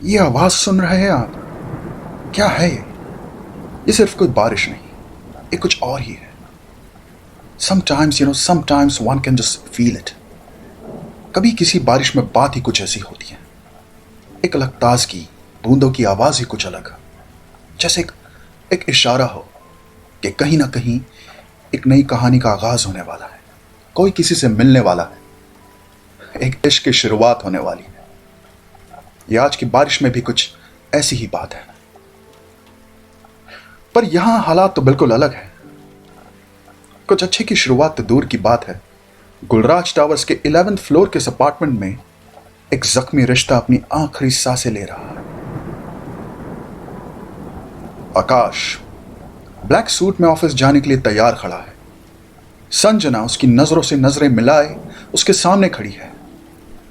ये आवाज सुन रहे हैं आप? क्या है ये? ये सिर्फ कोई बारिश नहीं, ये कुछ और ही है। Sometimes one can just feel it. कभी किसी बारिश में बात ही कुछ ऐसी होती है, एक अलग ताजगी, बूंदों की आवाज ही कुछ अलग, जैसे एक इशारा हो कि कहीं ना कहीं एक नई कहानी का आगाज होने वाला है। कोई किसी से मिलने वाला है, एक इश्क की शुरुआत होने वाली है। ये आज की बारिश में भी कुछ ऐसी ही बात है। पर यहां हालात तो बिल्कुल अलग है। कुछ अच्छे की शुरुआत तो दूर की बात है, गुलराज टावर्स के 11th फ्लोर के इस अपार्टमेंट में एक जख्मी रिश्ता अपनी आखिरी सांसें ले रहा है। आकाश ब्लैक सूट में ऑफिस जाने के लिए तैयार खड़ा है। संजना उसकी नजरों से नजरें मिलाए उसके सामने खड़ी है।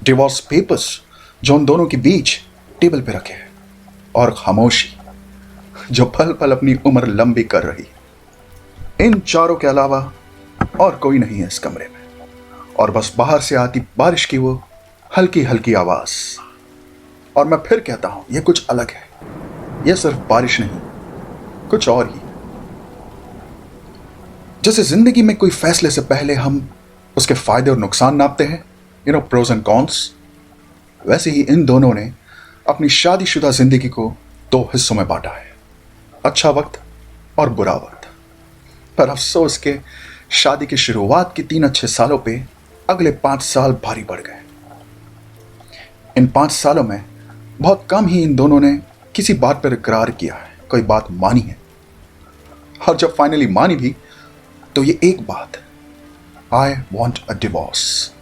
डिवोर्स पेपर्स जो उन दोनों के बीच टेबल पे रखे हैं, और खामोशी जो पल पल अपनी उम्र लंबी कर रही है। इन चारों के अलावा और कोई नहीं है इस कमरे में, और बस बाहर से आती बारिश की वो हल्की हल्की आवाज। और मैं फिर कहता हूं, यह कुछ अलग है। यह सिर्फ बारिश नहीं, कुछ और ही। जैसे जिंदगी में कोई फैसले से पहले हम उसके फायदे और नुकसान नापते हैं, प्रोज एंड कॉन्स, वैसे ही इन दोनों ने अपनी शादीशुदा जिंदगी को 2 हिस्सों में बांटा है, अच्छा वक्त और बुरा वक्त। पर अफसोस के शादी की शुरुआत के 3 अच्छे सालों पे अगले 5 साल भारी पड़ गए। इन 5 सालों में बहुत कम ही इन दोनों ने किसी बात पर इकरार किया है, कोई बात मानी है। और जब फाइनली मानी भी, तो ये एक बात, आई वॉन्ट अ डिवोर्स।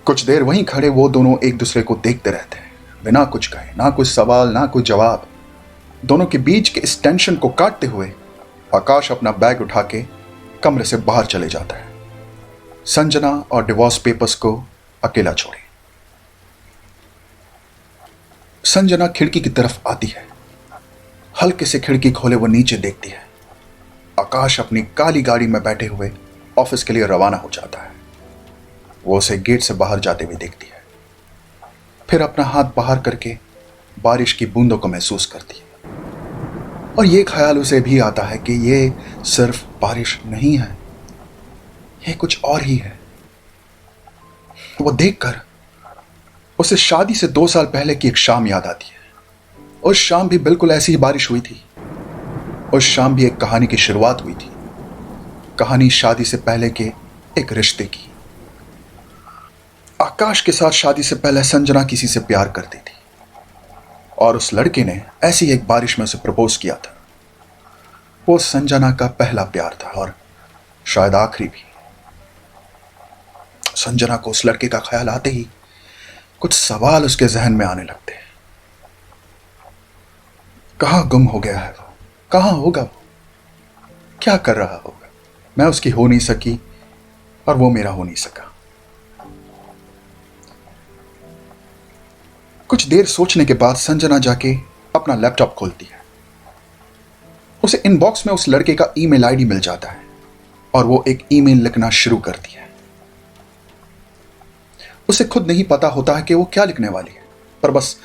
कुछ देर वहीं खड़े वो दोनों एक दूसरे को देखते रहते हैं, बिना कुछ कहे, ना कुछ सवाल ना कुछ जवाब। दोनों के बीच के इस टेंशन को काटते हुए आकाश अपना बैग उठा के कमरे से बाहर चले जाता है, संजना और डिवोर्स पेपर्स को अकेला छोड़े। संजना खिड़की की तरफ आती है, हल्के से खिड़की खोले वो नीचे देखती है। आकाश अपनी काली गाड़ी में बैठे हुए ऑफिस के लिए रवाना हो जाता है। वो उसे गेट से बाहर जाते हुए देखती है, फिर अपना हाथ बाहर करके बारिश की बूंदों को महसूस करती है। और ये ख्याल उसे भी आता है कि ये सिर्फ बारिश नहीं है, ये कुछ और ही है। वो देखकर उसे शादी से 2 साल पहले की एक शाम याद आती है। उस शाम भी बिल्कुल ऐसी ही बारिश हुई थी। उस शाम भी एक कहानी की शुरुआत हुई थी, कहानी शादी से पहले के एक रिश्ते की। आकाश के साथ शादी से पहले संजना किसी से प्यार करती थी, और उस लड़के ने ऐसी एक बारिश में उसे प्रपोज किया था। वो संजना का पहला प्यार था, और शायद आखिरी भी। संजना को उस लड़के का ख्याल आते ही कुछ सवाल उसके जहन में आने लगते हैं। कहां गुम हो गया है वो? कहां होगा वो? क्या कर रहा होगा? मैं उसकी हो नहीं सकी और वो मेरा हो नहीं सका। कुछ देर सोचने के बाद संजना जाके अपना लैपटॉप खोलती है। उसे इनबॉक्स में उस लड़के का ईमेल आईडी मिल जाता है, और वो एक ईमेल लिखना शुरू करती है। उसे खुद नहीं पता होता है कि वो क्या लिखने वाली है, पर बस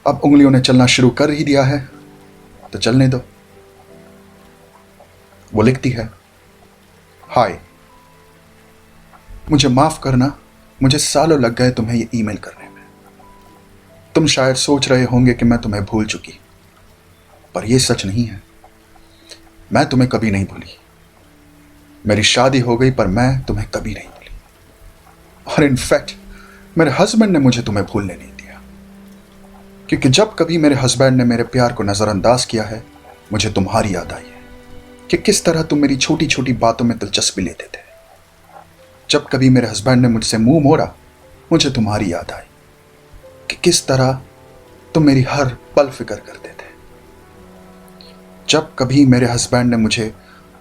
अब उंगलियों ने चलना शुरू कर ही दिया है तो चलने दो। वो लिखती है, हाय, मुझे माफ करना, मुझे सालों लग गए तुम्हें ये ईमेल करने में। तुम शायद सोच रहे होंगे कि मैं तुम्हें भूल चुकी, पर यह सच नहीं है। मैं तुम्हें कभी नहीं भूली। मेरी शादी हो गई, पर मैं तुम्हें कभी नहीं भूली। और इनफैक्ट मेरे हस्बैंड ने मुझे तुम्हें भूलने नहीं दिया, क्योंकि जब कभी मेरे हस्बैंड ने मेरे प्यार को नजरअंदाज किया है, मुझे तुम्हारी याद आई है कि किस तरह तुम मेरी छोटी छोटी बातों में दिलचस्पी लेते थे। जब कभी मेरे हस्बैंड ने मुझसे मुंह मोड़ा, मुझे तुम्हारी याद आई कि किस तरह तुम मेरी हर पल फिक्र करते थे। जब कभी मेरे हस्बैंड ने मुझे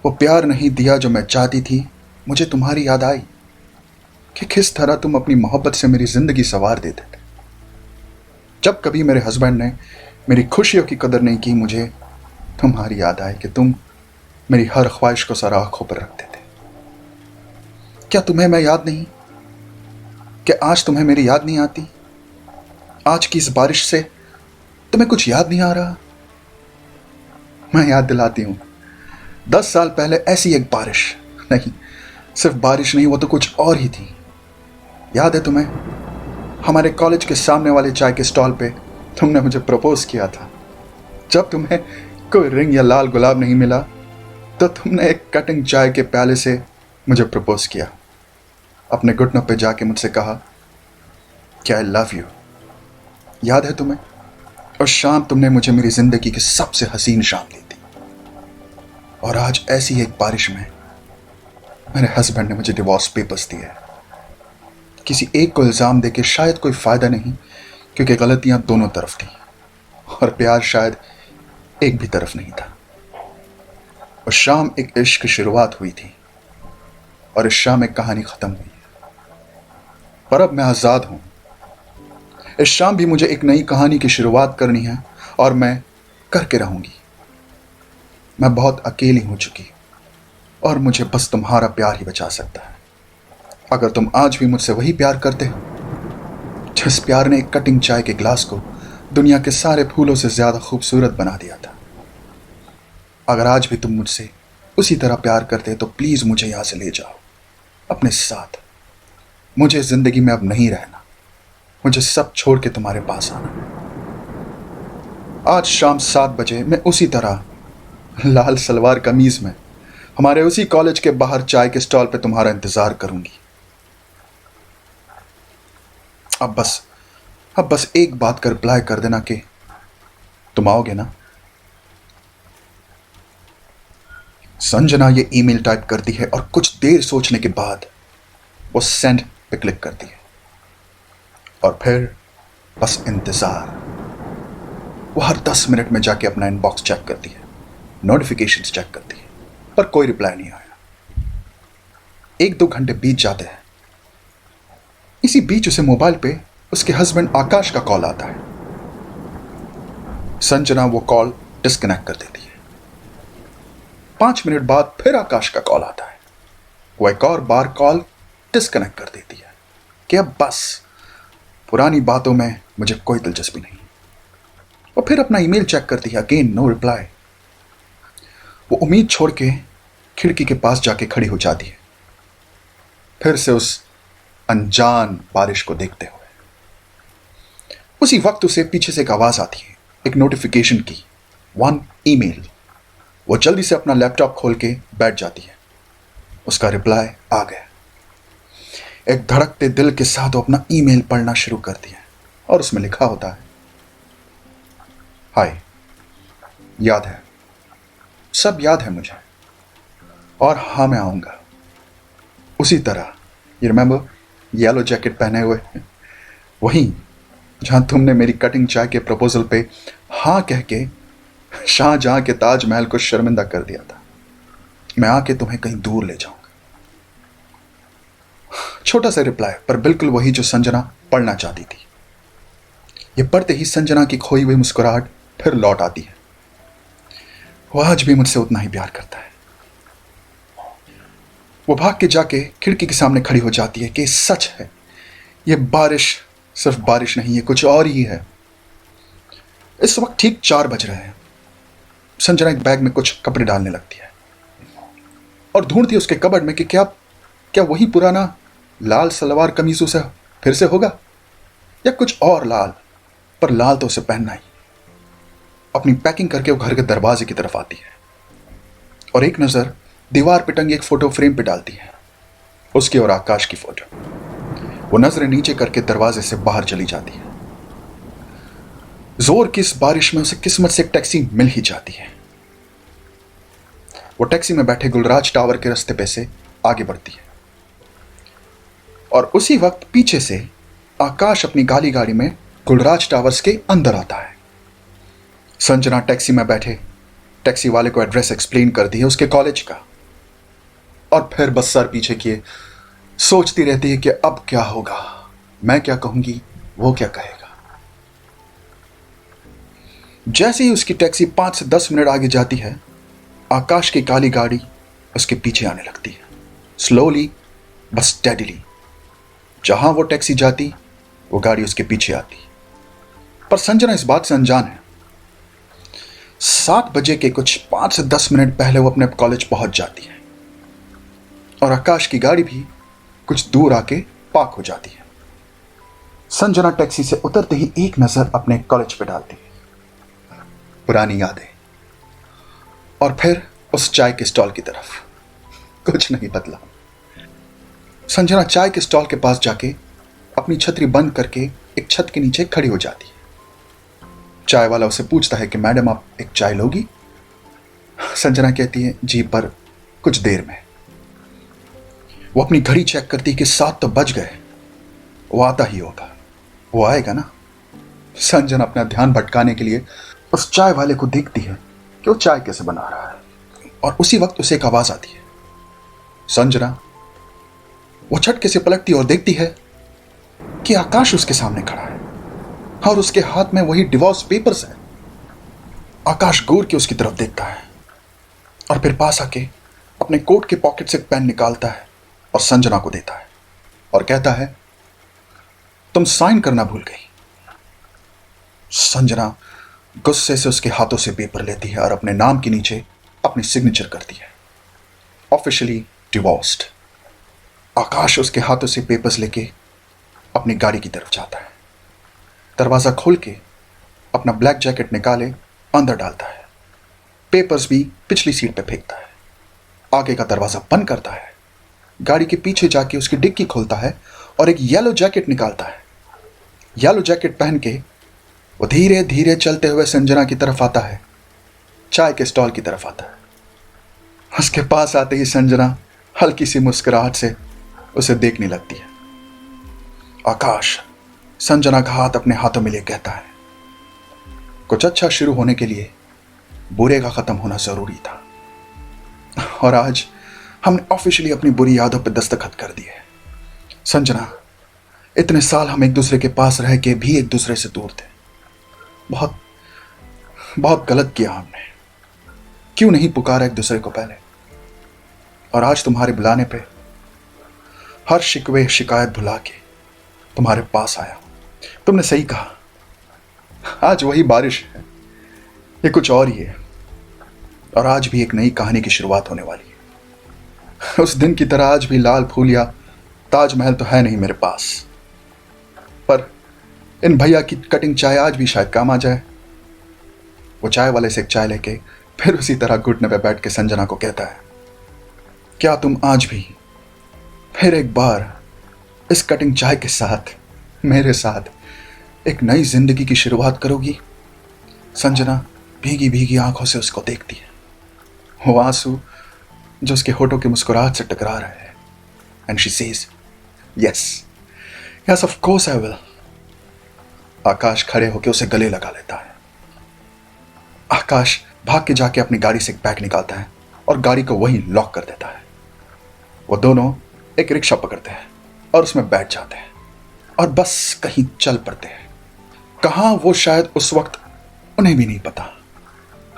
वो प्यार नहीं दिया जो मैं चाहती थी, मुझे तुम्हारी याद आई कि किस तरह तुम अपनी मोहब्बत से मेरी जिंदगी संवार देते थे। जब कभी मेरे हस्बैंड ने मेरी खुशियों की कदर नहीं की, मुझे तुम्हारी याद आई कि तुम मेरी हर ख्वाहिश को सर आंखों पर रखते थे। क्या तुम्हें मैं याद नहीं? क्या आज तुम्हें मेरी याद नहीं आती? आज की इस बारिश से तुम्हें कुछ याद नहीं आ रहा? मैं याद दिलाती हूं, 10 साल पहले ऐसी एक बारिश, नहीं सिर्फ बारिश नहीं, वो तो कुछ और ही थी। याद है तुम्हें, हमारे कॉलेज के सामने वाले चाय के स्टॉल पे तुमने मुझे प्रपोज किया था। जब तुम्हें कोई रिंग या लाल गुलाब नहीं मिला तो तुमने एक कटिंग चाय के प्याले से मुझे प्रपोज किया। अपने घुटनों पे जाके मुझसे कहा कि आई लव यू। याद है तुम्हें? और शाम तुमने मुझे मेरी जिंदगी की सबसे हसीन शाम दी थी। और आज ऐसी एक बारिश में मेरे हस्बैंड ने मुझे डिवोर्स पेपर्स दिए। किसी एक को इल्जाम देके शायद कोई फायदा नहीं, क्योंकि गलतियां दोनों तरफ थी और प्यार शायद एक भी तरफ नहीं था। और शाम एक इश्क की शुरुआत हुई थी और इस शाम एक कहानी खत्म हुई। पर अब मैं आजाद हूं। इस शाम भी मुझे एक नई कहानी की शुरुआत करनी है और मैं करके रहूंगी। मैं बहुत अकेली हो चुकी और मुझे बस तुम्हारा प्यार ही बचा सकता है। अगर तुम आज भी मुझसे वही प्यार करते हो जिस प्यार ने एक कटिंग चाय के गिलास को दुनिया के सारे फूलों से ज्यादा खूबसूरत बना दिया था, अगर आज भी तुम मुझसे उसी तरह प्यार करते तो प्लीज मुझे यहां से ले जाओ अपने साथ। मुझे जिंदगी में अब नहीं रहना, मुझे सब छोड़ के तुम्हारे पास आना। आज शाम 7 बजे मैं उसी तरह लाल सलवार कमीज में हमारे उसी कॉलेज के बाहर चाय के स्टॉल पे तुम्हारा इंतजार करूंगी। अब बस एक बात का रिप्लाई कर देना कि तुम आओगे ना। संजना ये ईमेल टाइप करती है और कुछ देर सोचने के बाद वो सेंड पे क्लिक करती है और फिर बस इंतजार। वो हर 10 मिनट में जाके अपना इनबॉक्स चेक करती है, नोटिफिकेशंस चेक करती है, पर कोई रिप्लाई नहीं आया। 1-2 घंटे बीत जाते हैं। इसी बीच उसे मोबाइल पे उसके हस्बैंड आकाश का कॉल आता है। संजना वो कॉल डिस्कनेक्ट कर देती है। 5 मिनट बाद फिर आकाश का कॉल आता है। वो एक और बार कॉल डिस्कनेक्ट कर देती है कि अब बस पुरानी बातों में मुझे कोई दिलचस्पी नहीं। और फिर अपना ईमेल चेक करती है, अगेन नो रिप्लाई। वो उम्मीद छोड़ के खिड़की के पास जाके खड़ी हो जाती है, फिर से उस अनजान बारिश को देखते हुए। उसी वक्त उसे पीछे से एक आवाज आती है, एक नोटिफिकेशन की, 1 ईमेल। वो जल्दी से अपना लैपटॉप खोल के बैठ जाती है। उसका रिप्लाई आ गया। एक धड़कते दिल के साथ वो अपना ईमेल पढ़ना शुरू करती है और उसमें लिखा होता है, हाय, याद है, सब याद है मुझे, और हाँ मैं आऊंगा उसी तरह। यू रिमेंबर, येलो जैकेट पहने हुए, वहीं जहां तुमने मेरी कटिंग चाय के प्रपोजल पे हाँ कह के शाहजहां के ताजमहल को शर्मिंदा कर दिया था। मैं आके तुम्हें कहीं दूर ले जाऊंगा। छोटा सा रिप्लाई, पर बिल्कुल वही जो संजना पढ़ना चाहती थी। ये पढ़ते ही संजना की खोई हुई मुस्कुराहट फिर लौट आती है। वो आज भी मुझसे उतना ही प्यार करता है। वो भाग के जाके खिड़की के सामने खड़ी हो जाती है कि सच है, ये बारिश सिर्फ बारिश नहीं है, कुछ और ही है। इस वक्त ठीक 4 बज रहे हैं। संजना एक बैग में कुछ कपड़े डालने लगती है और ढूंढती है उसके कबर्ड में कि क्या वही पुराना लाल सलवार कमीज उसे फिर से होगा या कुछ और लाल, पर लाल तो उसे पहनना ही। अपनी पैकिंग करके वो घर के दरवाजे की तरफ आती है और एक नजर दीवार पे टंगी एक फोटो फ्रेम पे डालती है, उसकी और आकाश की फोटो। वो नजरें नीचे करके दरवाजे से बाहर चली जाती है। जोर की इस बारिश में उसे किस्मत से एक टैक्सी मिल ही जाती है। वो टैक्सी में बैठे गुलराज टावर के रास्ते पे से आगे बढ़ती है और उसी वक्त पीछे से आकाश अपनी काली गाड़ी में गुलराज टावर्स के अंदर आता है। संजना टैक्सी में बैठे टैक्सी वाले को एड्रेस एक्सप्लेन करती है उसके कॉलेज का और फिर बस सर पीछे किए सोचती रहती है कि अब क्या होगा, मैं क्या कहूंगी, वो क्या कहेगा। जैसे ही उसकी टैक्सी 5 से 10 मिनट आगे जाती है, आकाश की काली गाड़ी उसके पीछे आने लगती है, स्लोली बस स्टेडीली। जहां वो टैक्सी जाती वो गाड़ी उसके पीछे आती। पर संजना इस बात से अनजान है। 7 बजे के कुछ 5 से 10 मिनट पहले वो अपने कॉलेज पहुंच जाती है और आकाश की गाड़ी भी कुछ दूर आके पार्क हो जाती है। संजना टैक्सी से उतरते ही एक नजर अपने कॉलेज पे डालती है, पुरानी यादें, और फिर उस चाय के स्टॉल की तरफ। कुछ नहीं बदला। संजना चाय के स्टॉल के पास जाके अपनी छतरी बंद करके एक छत के नीचे खड़ी हो जाती है। चाय वाला उसे पूछता है कि मैडम आप एक चाय लोगी? संजना कहती है जी, पर कुछ देर में। वो अपनी घड़ी चेक करती है कि 7 तो बज गए, वो आता ही होगा, वो आएगा ना। संजना अपना ध्यान भटकाने के लिए उस चाय वाले को देखती है कि वो चाय कैसे बना रहा है, और उसी वक्त उसे एक आवाज आती है। संजना वो झटके से पलटती और देखती है कि आकाश उसके सामने खड़ा है और उसके हाथ में वही डिवोर्स पेपर्स है। आकाश गौर के उसकी तरफ देखता है और फिर पास आके अपने कोट के पॉकेट से एक पेन निकालता है और संजना को देता है और कहता है तुम साइन करना भूल गई। संजना गुस्से से उसके हाथों से पेपर लेती है और अपने नाम के नीचे अपनी सिग्नेचर करती है, ऑफिशियली डिवोर्स्ड। आकाश उसके हाथों से पेपर्स लेके अपनी गाड़ी की तरफ जाता है। दरवाजा खोल के अपना ब्लैक जैकेट निकाले अंदर डालता है, पेपर्स भी पिछली सीट पे फेंकता है, आगे का दरवाजा बंद करता है, गाड़ी के पीछे जाके उसकी डिक्की खोलता है और एक येलो जैकेट निकालता है। येलो जैकेट पहन के वो धीरे धीरे चलते हुए संजना की तरफ आता है, चाय के स्टॉल की तरफ आता है। उसके पास आते ही संजना हल्की सी मुस्कुराहट से उसे देखने लगती है। आकाश संजना का हाथ अपने हाथों में लिए कहता है कुछ अच्छा शुरू होने के लिए बुरे का खत्म होना जरूरी था, और आज हमने ऑफिशियली अपनी बुरी यादों पर दस्तखत कर दिए। संजना, इतने साल हम एक दूसरे के पास रह के भी एक दूसरे से दूर थे। बहुत बहुत गलत किया हमने। क्यों नहीं पुकारा एक दूसरे को पहले? और आज तुम्हारे बुलाने पे हर शिकवे शिकायत भुला के तुम्हारे पास आया। तुमने सही कहा, आज वही बारिश है, ये कुछ और ही है, और आज भी एक नई कहानी की शुरुआत होने वाली है। उस दिन की तरह आज भी लाल फूल या ताजमहल तो है नहीं मेरे पास, पर इन भैया की कटिंग चाय आज भी शायद काम आ जाए। वो चाय वाले से एक चाय लेके फिर उसी तरह घुटने पे बैठ के संजना को कहता है क्या तुम आज भी फिर एक बार इस कटिंग चाय के साथ मेरे साथ एक नई जिंदगी की शुरुआत करोगी? संजना भीगी भीगी आंखों से उसको देखती है, वो आंसू जो उसके होठों की मुस्कुराहट से टकरा रहे हैं। And she says yes yes of course I will. Akash खड़े होकर उसे गले लगा लेता है। आकाश भाग के जाके अपनी गाड़ी से एक बैग निकालता है और गाड़ी को वहीं लॉक कर देता है। वो दोनों एक रिक्शा पकड़ते हैं और उसमें बैठ जाते हैं और बस कहीं चल पड़ते हैं। कहाँ वो शायद उस वक्त उन्हें भी नहीं पता।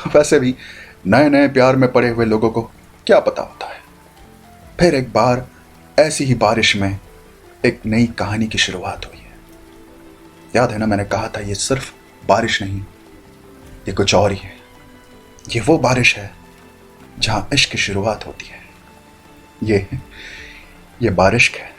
वैसे भी नए नए प्यार में पड़े हुए लोगों को क्या पता होता है। फिर एक बार ऐसी ही बारिश में एक नई कहानी की शुरुआत हुई है। याद है ना, मैंने कहा था ये सिर्फ बारिश नहीं, ये कुछ और ही है। ये वो बारिश है जहां इश्क की शुरुआत होती है। ये बारिश है।